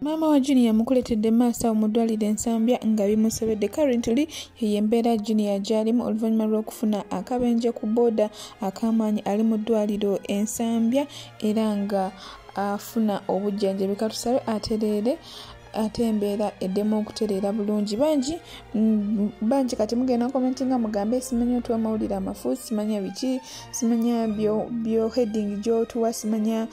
Mama wa Junior mukuletedde maaso omudwaliro Ensambya nga bimusobedde. Currently yembeera Junior gy'alimu oluvannyuma lw'okufuna akabenje ku booda ak'amaanyi ali mu ddwaliro Ensambya era nga afuna obujjanjabi. Katusabe atereere ate embeera eddemu okutereera bulungi. Bangi kati mugenda commentinga mugambe simanya otuwa mawulire amafu, simanya biki, simanya byo heading gy'otuwa, simanya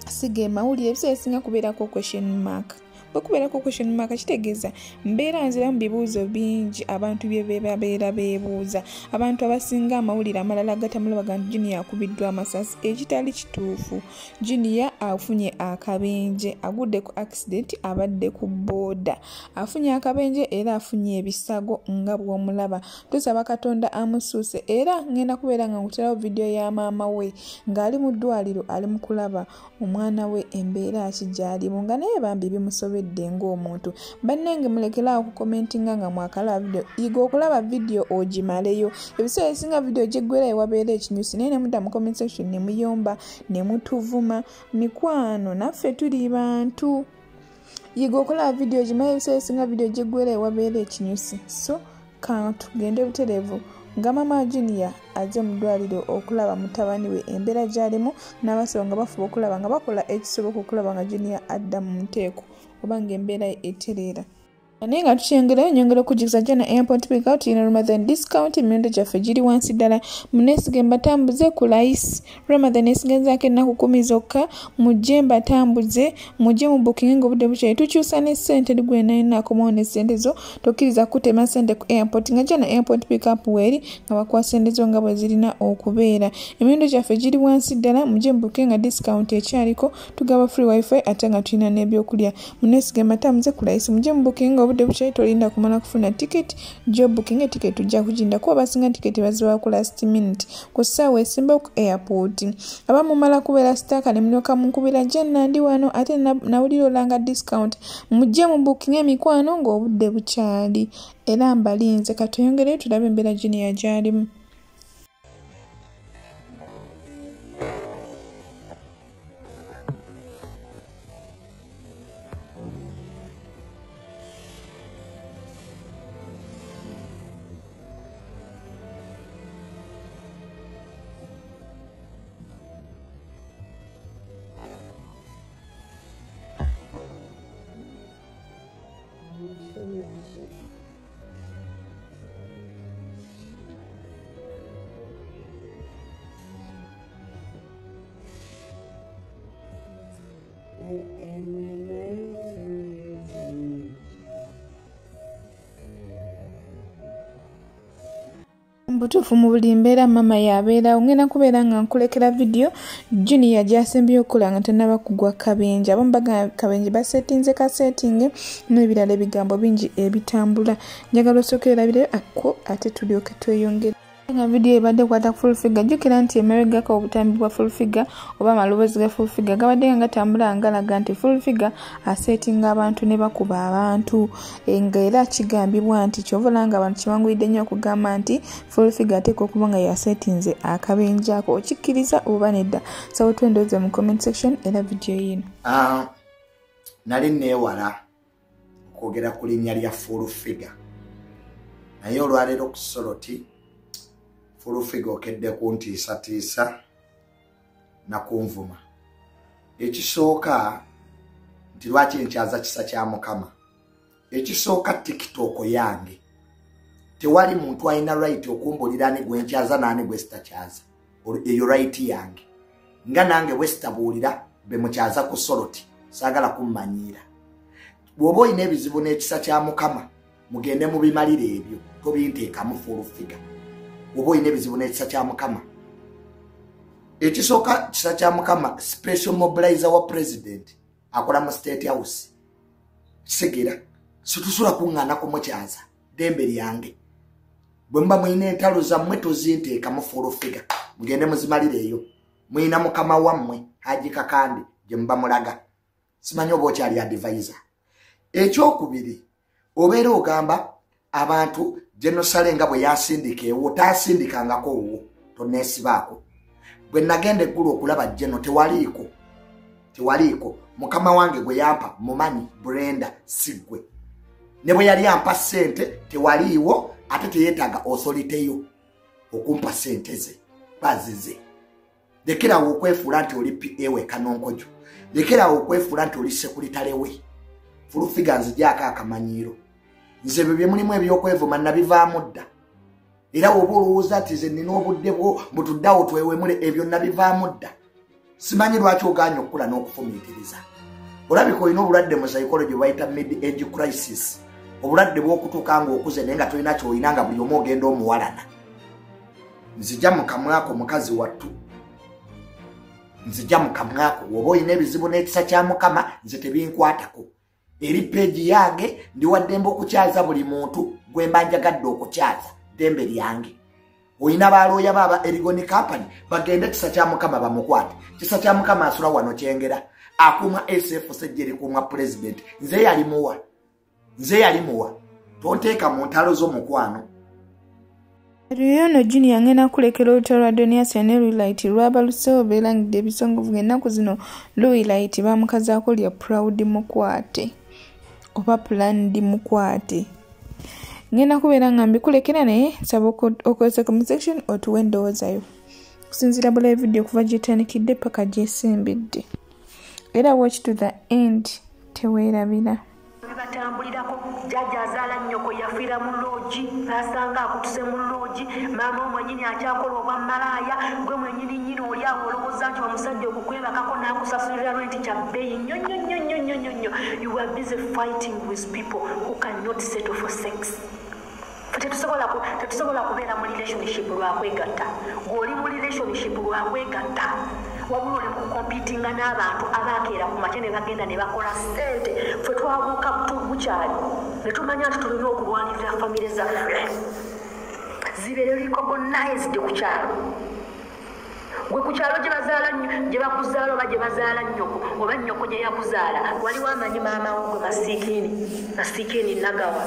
sige mawulire ebiseera ebisinga kubeerako question mark. Bwekubeerako question mark kitegeeza mbeera nziramu bibuuzo bingi abantu bye bebabeera beebuuza. Abantu abasinga amawulire amalala gatamulabaga nti Junior akubiddwa amasasi ekitali kituufu. Junior afunye akabenje, agudde ku accident, abadde ku booda, afunye akabenje era afunye ebisago nga bw'omulaba. Tusaba Katonda amusuuse era ngenda kubeera nga nkuterawo video ya maama we ng'ali mu ddwaliro ali mu kulaba omwana we embeera kigyalimu nga naye bambi bimusobedde ng'omuntu. Bannange mulekerawo ku commentinga nga mwakalaba video. Yiga okulaba video ogimaleyo. Ebiseera ebisinga video gyeggwera ewabeera ekinyusi naye ne mudda mu comment section ne muyomba ne mutuvuma. Mikwano naffe tuli bantu. Yiga okulaba video gimaleyo ebiseera ebisinga video gyeggwera ewabeera ekinyusi. So tugende butereevu nga Mama Junior azze mu ddwaliro okulaba mutabani we embeera gy'alimu n'abasawo nga bafuba okulaba nga bakola ekisoboka okulaba nga Junior adda mu nteeko oba ng'embeera etereera. Naye nga tukyengerayo nyongera okujjukiza Jana Airport Pick-up tulina Ramadan discount emirundi gyaffe giri wansi ddala. Muneesige mbatambuze ku layisi Ramadan esigenzaako ennaku 10 zokka. Mujje mbatambuze, mujje mu booking ng'obudde bukyayi. Tukyusa ne ssente ligwe nakomawo ne ssente zo tokkiriza kutema ssente ku airport nga Jana Airport Pick-up weeri nga bakuwa ssente zo nga bwe zirina okubeera. Emirundi gyaffe giri wansi ddala. Mujje mu booking nga discount ekyaliko tugaba free wifi ate nga tulina n'ebyokulya. Muneesige mbatambuze ku layisi mujje mu booking obudde bukyayi tolinda kumala kufuna ticket. Job booking ticket tujja kuginda kuba basinga ticket baziwa ku last minute ku ssaawa esembayo ku airport. Abamumala kubeera sitaaka ne mulyoka munkubira Jenna ndi wano ate nawulira olanga discount. Mujje mu booking emikwano ng'obudde bukyali era mbalinze katuyongereyo tulabe embeera Junior gy'alimu. Mbutuufu mu buli mbeera mama yabeerawo. Ngenda kubeera nga nkulekera video Junior gy'asembyeyo okukola nga tannaba kugwa kabenje. Abamu bagamba kabenje basetinze kasetinge n'ebirala ebigambo bingi ebitambula. Njagala osooke erabire akko ate tulyoke tweyongere. Nga video ebadde kwata full figure jjukira nti emabegako obutambi bwa full figure oba amaloboozi ga full figure gabadde nga gatambula ngalaga nti full figure asetinga abantu ne bakuba abantu nga era kigambibwa nti kyovola nga abantu kiwanguyidde nnyo okugamba nti full figure ateeka okuba nga yasetinze akabenje ako. Okikkiriza oba nedda? Sawa twendooze mu comment section era video yino. Nali neewala okwogera ku linnya lya full figure naye olwaleero ku Soroti full figure okedde kuntiisatiisa na kunvuma. Ekisooka nti lwaki nkyaza kisa kya Mukama. Ekisooka TikTok yange tewali muntu alina right okumbulira ni gwe nkyaza naani gwe sitakyaza. Eyo right yange nga nange bwe sitabuulira be mukyaza ku Soroti saagala kummanyiira. Bw'oba olina ebizibu n'ekisa kya Mukama mugende mubimalire ebyo tobinteekamu full figure. Bw'oba olina ebizibu n'ekisa kya Mukama. Ekisooka kisa kya Mukama special mobilizer wa president akola mu State House. Kisegira situsula kuŋŋaana kumukyaza ddembe lyange. Bwe mba mulina entalo zammwe tozinteekamu full figure mugende muzimalire eyo. Mulina mukama wammwe Haji Kakande gye muba mulaga. Simanyi oba okyali advisor. Ekyokubiri obeera ogamba abantu Genosale nga bwe yasindika ewo tasindikangako wo toneesibaako bwe nagenda eggulu okulaba Geno tewaliiko mukama wange gwe yampa mumanyi Brenda Sigwe ne bwe yali ampa ssente tewaliiwo ate teyeetaaga authority yo okumpa ssente ze bazize lekerawo okwefuula nti oli PA we Kanonkojo lekerawo okwefuula nti oli sekuritale we Furufiga nzigyako akamanyiiro nze bye mulimu ebyokwevuma nabivaamu dda era oba olowooza nti ze nnina obudde bwo mbutuddawo twewemule ebyo nabivaamu dda simanyi lwaki ogaanya okukula n'okufumiitiriza olabika olina obulwadde mu psychology bayita mid-age crisis obulwadde bw'okutuuka ng'okuze naye nga tolina ky'olina nga buli omu ogenda omuwalana nzija mu kamwako mukazi wattu nzija mu kamwako oba olina ebizibu n'ekisa kya Mukama nze tebinkwatako eri peegi yange ndiwaddembe okukyaza buli muntu gwe mba njagadde okukyaza ddembe lyange olina balooya baaba Erigoni Company bagende kisa kya Mukama bamukwate kisa kya Mukama asula wano Kyengera akuuma SFC ejje likuumwa president nze yalimuwa tonteeka mu ntalo z'omukwano Riyono Junior ngena kulekera olutalo lwa Donias ne Lulight lwabaluseewo beerangidde ebisongovu ng'ennaku zino Lulight bamukazaako lya Proud Mukwate oba Planned Mukwate ngena kubeera nga mbikulekera naye nsaba okozesa comment section otuwe endowoozayo kusinziira bula video kuva gyetandikidde paka gyesimbidde era watch to the end teweerabira batambulirako jjajja azaala nnyoko yafiira mu loogi asanga akutuse mu loogi maama omwenyini akyakola obwa malaaya gwe mwenyini nnyini oli awo olowooza nti omusajja okukwebakako n'akusasulira lwenti kya bbeeyi nnyo. You are busy fighting with people who cannot settle for sex. Tetusobola kubeera mu relationship lwakwegatta ng'oli mu relationship lwakwegatta wabula oli mukukompitinga n'abantu abakeera ku makya ne bagenda ne bakola ssente ffe twabuuka bukyali ne tumanya nti tulina okulwanirira famire zaffe zibeere recognized ku kyalo gwe ku kyalo gye bakuzaala oba gye bazaala nnyoko oba nnyoko gye yakuzaala waliwo amanyi maama wo gwe masikiini nagawa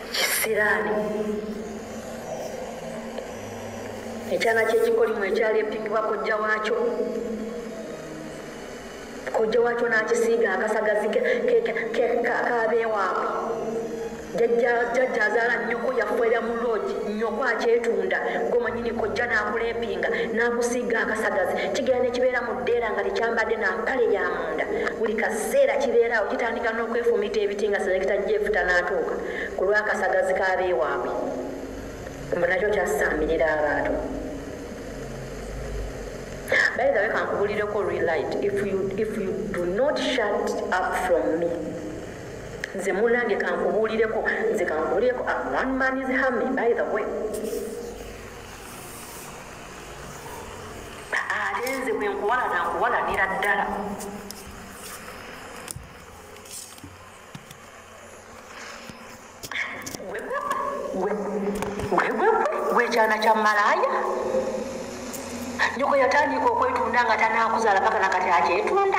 Kisirani ekyana ky'ekikolimu ekyali epigibwa kojja waakyo n'akisiiga akasagazi k'abeewaabwe jjajja azaala nnyoko yafuera mu loogi nnyoko akyetunda gomanyini kojja n'akuleepinga n'akusiiga akasagazi kigenda ne kibeera mu ddeera nga tekyambadde nampale ya munda buli kaseera kibeeraawo kitandika n'okwefuumita ebiti nga selekita jefuta n'atuuka ku lw'akasagazi k'abeewaabwe mbu nakyo kyasambirira abantu. By the way, kankubulireko Relight, if you do not shut up from me nze mulange kankubulireko one man is harming, by the way. Ate nze bwe nkuwalanira ddala wekyana kya malaaya nyoko yatandika okwetunda nga tanaakuzaala paka nakati akyetunda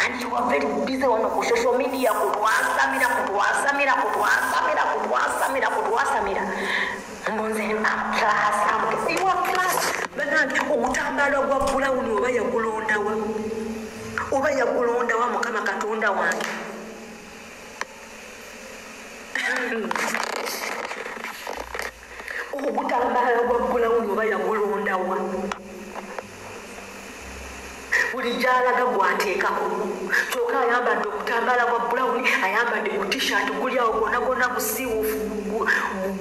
and you are very busy wano ku social media kutwasamira mbunze bananti ogutambala gwa bulawuni oba yagulondawa mukama katonda wange ogutambala gwa bulawuni oba yagulondawa buli gyalaga gwateekako kyokka ayambadde okutambala gwa bulawuni ayambadde ku t-shirt gulyawo gwonna gusiiwufu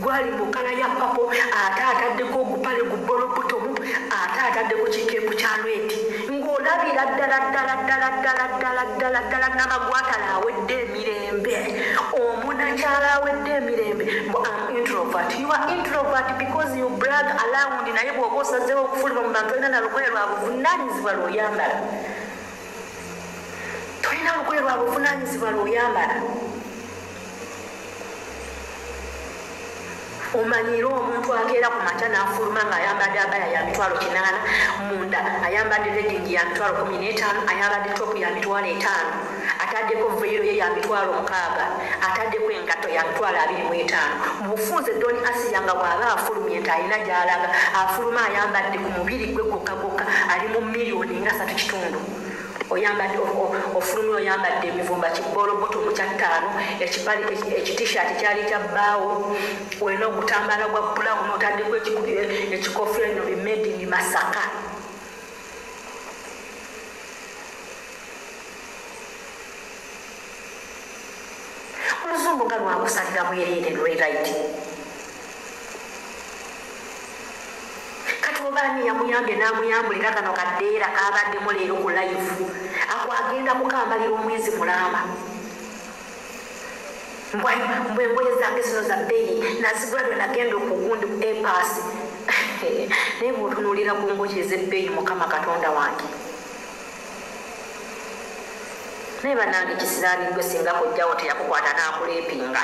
gwali mu kala ya papo ate ataddeko ogupale gubolobutomu ate ataddeko kikeepu kya lweti ng'olabira ddala namagwatala awedde emirembe omunakyala awedde emirembe introvert. You are introvert because you brag around naye bw'oba osazeewo okufuluma mu bantu olina nalugoye lwa buvunaanyizibwa lw'oyambala tolina lugoye lwa buvunaanyizibwa lw'oyambala omanyire omuntu akeera ku makya n'afuluma ng'ayambadde abaya ya mitwalo 8 munda ayambadde legging ya mitwalo 15 ayambadde topu ya mitwalo 5 ataddeko veiro ye ya mitwalo 6 ataddeko engatto ya mitwalo 25 mu bufunze Doni Asia nga bw'aba afulumye nti alina gy'alaga afuluma ayambadde ku mubiri gwe gwokka ali mu miliyoni nga 3.5 oyambadde ofulumye oyambadde emivumba kiboloboto mu kya 5 ekipali ekitishati kyali kya bbaawo olina ogutambala gwa brown otaddeko ekikofiira eno made in Masaka. Oluzungu nga lwakusalira bwereere lweraiti kati obaani yamuyambye n'amuyambulira kano kaddeera kabaddemu leero ku live akwagenda kukambalira omwezi mulamba mbwengoye zange zino za bbeeyi nazigula lwe nagenda okugundi ku epasi naye bw'otunuulira ku ngoye ez'ebbeeyi Mukama Katonda wange naye bannange kisiraaniddwe singa kojjawo teyakukwata n'akuleepinga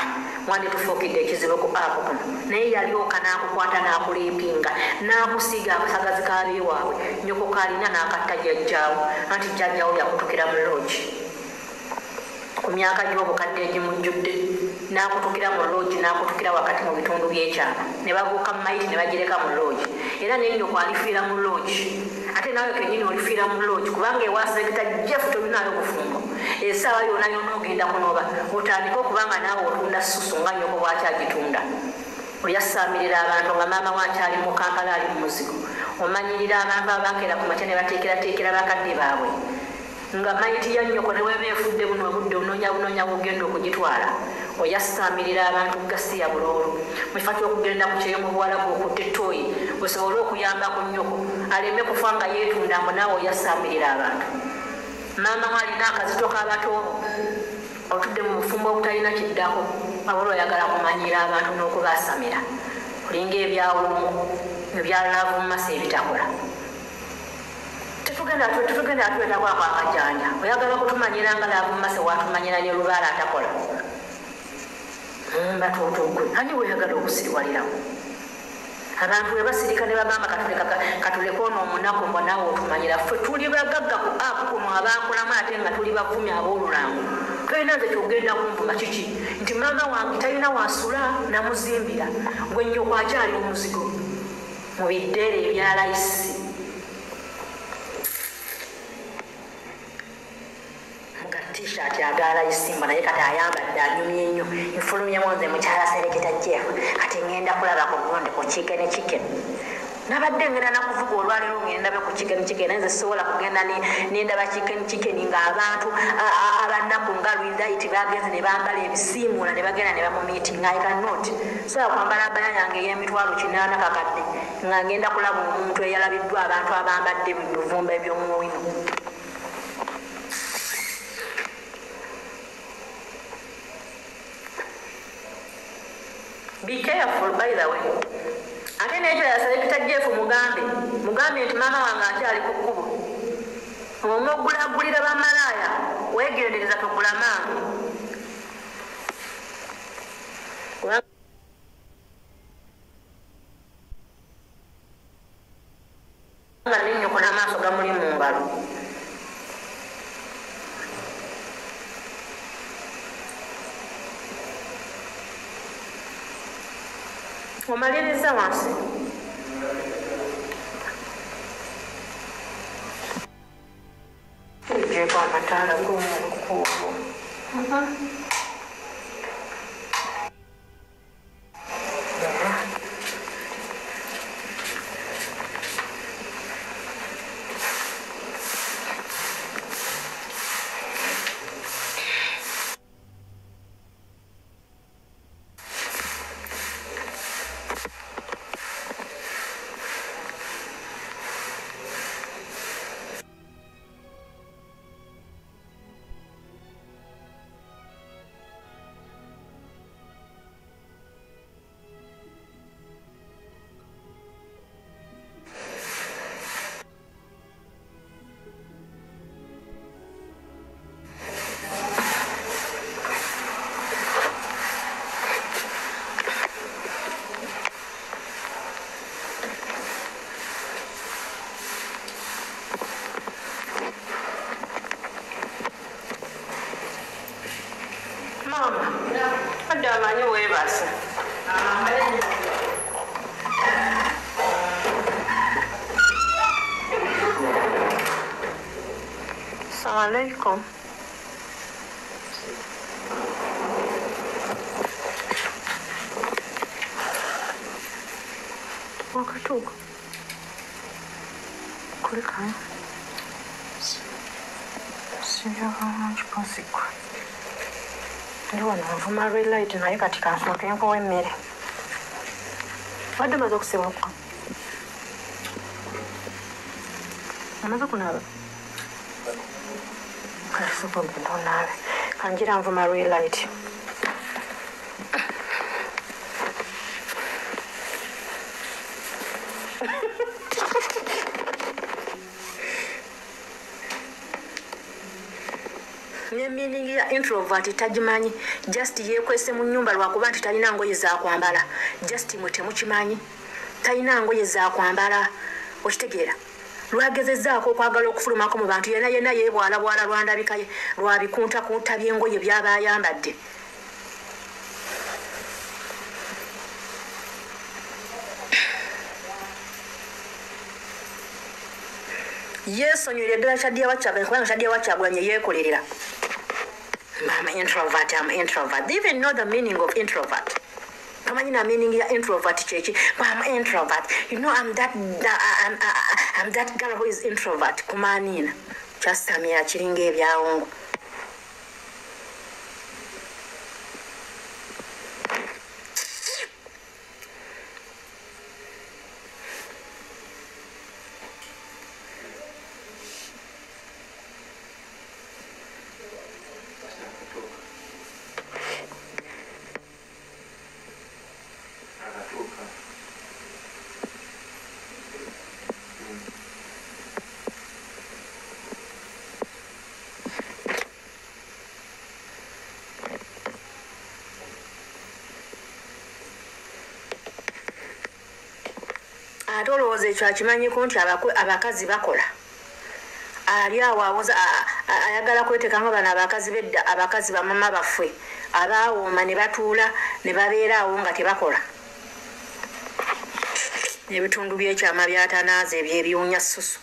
wandi tufuukidde ekizibu ku apu kuno naye yalyoka n'akukwata n'akuleepinga n'akusiiga akasagazi k'abeewaabwe nnyoko kaalina n'akatta jjajjaawo anti jjajjaawo yakutukira mu loogi ku myaka gy'obukadde egimujjudde n'akutukira mu loogi n'akutukira wakati mu bitundu by'ekyama ne babuuka mu mayiti ne bagireka mu loogi era naye nnyoko alifiira mu loogi ate nawe kennyini olifiira mu loogi kubanga ewa sekita Jeff tolinayo bufumbo essaawa yonna yonna ogenda kunoba otandika okubanga naawe otunda susu nga nnyoko bwakyagitunda oyasaamirira abantu nga maama wakyali mu Kampala ali mu muzigo omanyirira abantu abakeera ku makya ne bateekerateekera bakadde baabwe nga mayiti ya nnyoko ne weba efudde buno obudde onoonya bugenda okugitwala oyasaamirira abantu gasi ya buloolo mukifo ky'okugenda ku kyeyo mu Buwarabu okutte ttooyi osobole okuyamba ku nnyoko aleme kufa nga yeetunda mbu naawe oyasaamirira abantu maama walina akazito k'abatoobo otudde mu bufumbo obutalina kiddako wabula oyagala kumanyira abantu n'okubaasamira olinga ebyawulumu ebya laavu mu masa ebitakola tetugenda atwetakwako akajanja oyagala kutumanyira nga laavu mu masa watumanyira ne lubaala atakola batuutugwe ani weyagala okusiriwaliramu abantu we basirika ne bagamba katuleke ono omunaku mbwa naawe otumanyira ffe tuli bagagga ku apu kuno abaakolamu ate nga tuli bavumi ab'olulango tolina nze kyogenda kumvuma kiki nti maama wange talina wasula namuzimbira gwe nnyoko akyali omuzigo mu biddeere ebya layisi t-shirt agala isimba naye kati ayambadde anyumye nnyo nfulumyemu nze mukyala Sereketa Jeff kati ngenda kulaba ku gundi ku chicken nabadde ngenda nakuvuga olwaleero ngenda be ku chicken nze sobola kugenda nendaba chicken ng'abantu abannaku nga Lwiraiti bagenze ne bambala ebisiimuula ne bagenda ne bamumiitinga I cannot sobola kwambala abaya yange ey'emitwalo 8 kakadde nga ngenda kulaba omuntu eyalabiddwa abantu abambadde bivumba eby'omuwino. Be careful by the way. Ate n'ekyo Sereketa Jeff mugambe nti maama wange akyali ku kkubo omugulagulira bamalaaya weegendereza togula mangu nga nennyoko n'amaaso gamuli mu ngalo omaliriza wansi ejeko amataala g'omulukuubo alaikum. Wakatuka. Kulika. Sijua kama nchipozikwa. Ndiwa na mvuma relight naye katika nsooke nkowe emmere. Wadde maze okusibakwa. Amaze kunaaba. Kasuka gendo naabe. Kanjira nvuma relight. Meaning ya introvert tajimanyi just yekwese mu nyumba lwakuba nti talina ngoye za kwambala just mwete mukimanyi talina ngoye za kwambala okitegeera lwagezezzaako okwagala okufulumako mu bantu yena yeebwala bwala lwandabikaye lwabikunta kunta by'engoye by'aba ayambadde yeesonyiire ddala kyaddiya wakyaganya kubanga kyaddiya wakyagulanye yeekolerera. I'm introvert. They even know the meaning of introvert. Kamanyi na meaning ya introvert chechi. But I'm introvert. You know I'm that girl who is introvert. Kumanina. Just amira chiringe byawongo. Atolowooza ekyo akimanyiko nti abakazi bakola ali awo awoza ayagala kwetekanga bano abakazi bedda abakazi bamama baffe abawooma ne batuula ne babeera awo nga tebakola ebitundu by'ekyama byatanaaza ebyebiwunya ssusu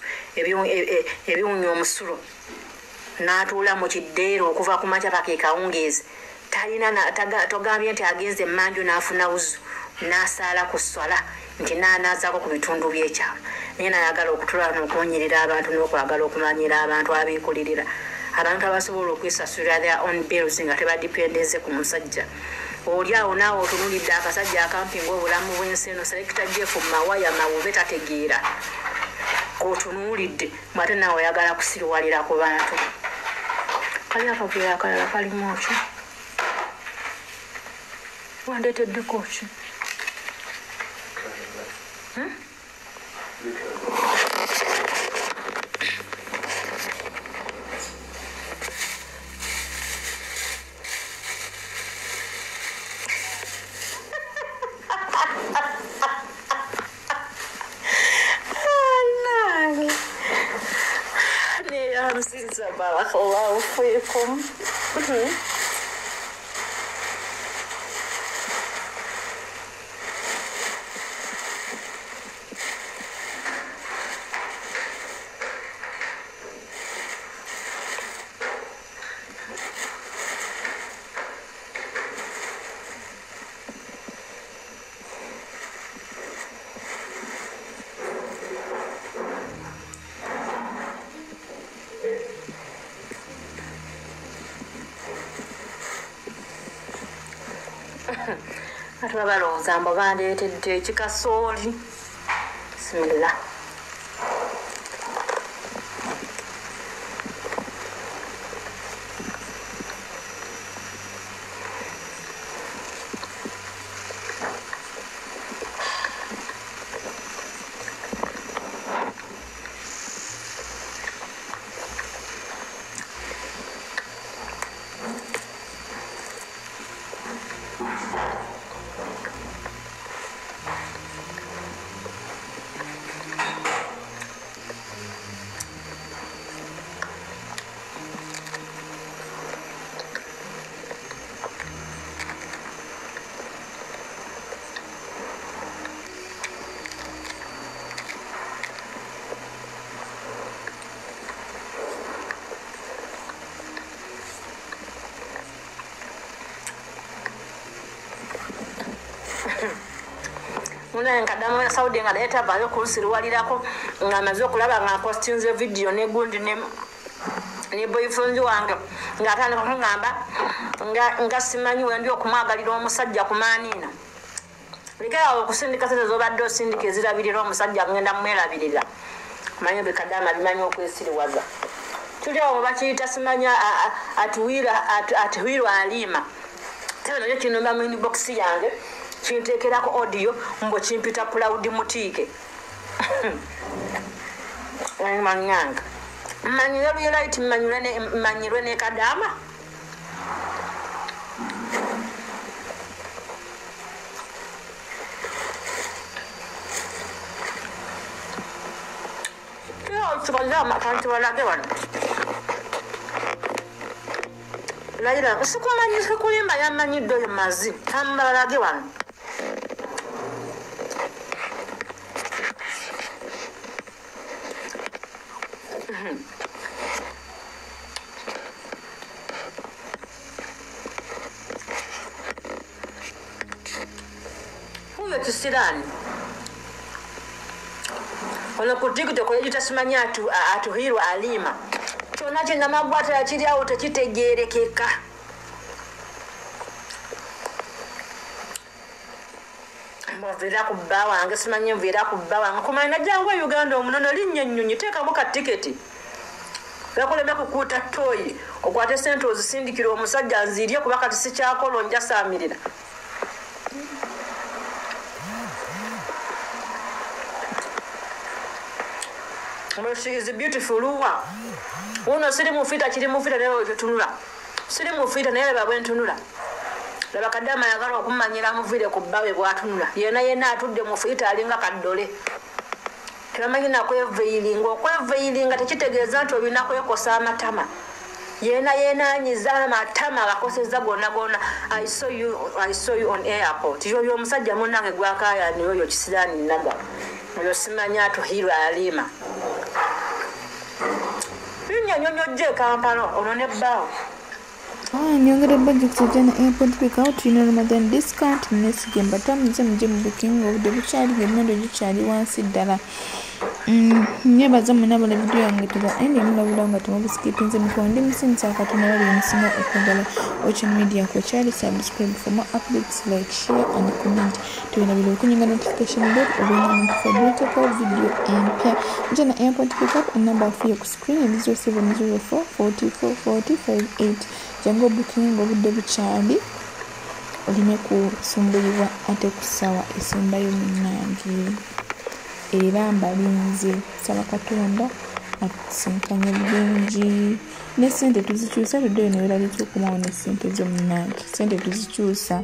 ebiwunya omusulo n'atuula mu kiddeero okuva ku makya paka ekawungeezi togambye nti agenze emmanju n'afuna wuzu n'asaala ku swala nti naanazaako ku bitundu by'ekyama naye nayagala okutula n'okuwonyerera abantu n'okwagala okumanyira abantu abeekolirira abantu abasobola okwesasulira their own bills nga tebadipendenze ku musajja oli awo naawe otunulidde akasajja akampinga obulamu bw'ensi eno selekita jeff mawaya mawube tategeera otunuulidde mwate naawe oyagala kusiriwalira ku bantu kali akaveera akalala kalimu ki wandeeteddeko ki بارك الله فيكم. Atuwa balowooza mbo bandeetedde ekikasooli. Bismillah. Muna nkadamu ya Saudi nga leta bayo kunsiruwalirako nga maze okulaba nga postinze video ne gundi ne boyfriend wange nga atandika kungamba nga simanyi wendi okumwagalira omusajja kumanina ligala okusindika sente zobadde osindika ezirabirira omusajja ngenda mwerabirira manyi bekadama bimanyi okwesiriwaza tuli awo bakiyita simanya atuwirwa alima tena nakyo kinomba mu inbox yange kintekerako audio mbo kimpita proud mutiike manyanga manyire right manyire ne kadama Sekolah makan lagi wan. Lagi dah. Sekolah ni sekolah macam mana doy mazin. Tambah lagi wan. Huyo tusilani. Ono kutiko tokoyita simanya atuhirwa alima kyona kye namagwata yakiri awo tekitegeerekeka mbovera ku bba wange simanye nvera ku bba wange kumanya najjangu Uganda omunono linnya ennyonyi teekamu ka tiketi gakuleme kukuuta toyi okwate sente ozisindikira omusajja nzirye kuba kati sikyakola njasaamirira she is a beautiful woman. Uno siri mufita nayo tunula. Siri mufita naye babwe ntunula. Laba kadama yagala okumanyira muvire ku bbawe bwatunula. Yena atudde mufita alinga kaddole. Tebamanyi okweveilinga tekitegeeza nti obina kwekosa amatama. Yena anyiza amatama akakoseza gonna. I saw you on airport. Yoyo omusajja munnange gwakaayani oyo kisiraani naga. Oyo simanya atuhirwa alima. Nyonyoje Kampala onone bao. Nyongere budget jana airport pick out you know Ramadan discount next game but I'm just booking of the child gemendo gichali wansi dala. Nyebaza munabala video yange tuba ende mulabula nga tumubiskipinze mukonde musinza akatuna wali nsina okugala watching media ko chali subscribe for more updates like share and comment tuwena bilo kunyinga notification bell obena mfadete ko video empya jana airport pick up number for your screen is 0704 44 45 jango booking obudde buchali olime kusumbulibwa ate kusawa esembayo munangi era mbalinze saba katonda atusinkanye bulungi ne sente tuzikyusa tuddeyo ne werali kyokumawo ne sente z'omunange sente tuzikyusa